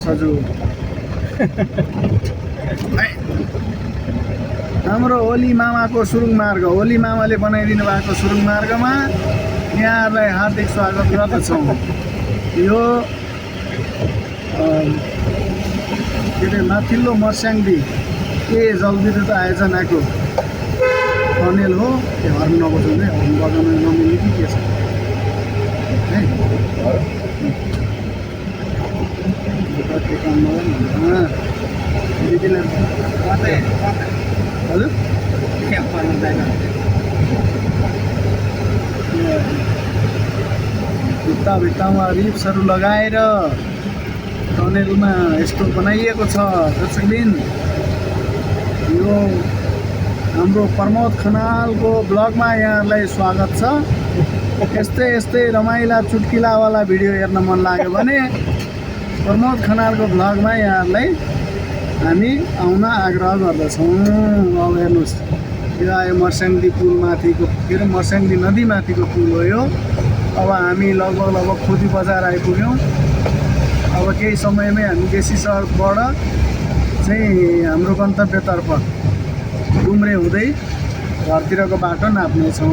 सजु हाम्रो ओली मामाको सुरुङ मार्ग, ओली मामाले बनाइदिनु भएको सुरुङ मार्गमा यहाँहरूलाई हार्दिक स्वागत गर्दछौँ। यो के अरे माथिल्लो मर्स्याङदी के जलविद्युत आयोजनाको टनेल हो। त्यो हर्न नबजाउनु है, हर्न बजाउनु नमिल्ने कि के छ है। काम नगर्नु दिदीलाई हजुर भित्तामा रिप्सहरू लगाएर टनेलमा यस्तो बनाइएको छ। दर्शकबिन, यो हाम्रो प्रमोद खनालको ब्लगमा यहाँहरूलाई स्वागत छ। यस्तै रमाइला चुटकिलावाला भिडियो हेर्न मन लाग्यो भने प्रमोद खनालको ब्लगमा यहाँहरूलाई हामी आउन आग्रह गर्दछौँ। अब हेर्नुहोस्, यो आयो मर्स्याङदी पुल माथिको, के अरे मर्स्याङदी नदी माथिको पुल हो यो। अब हामी लगभग खोदी बजार आइपुग्यौँ। अब केही समयमै हामी बेसी सडकबाट चाहिँ हाम्रो गन्तव्यतर्फ डुम्रे हुँदै घरतिरको बाटो नाप्नेछौँ।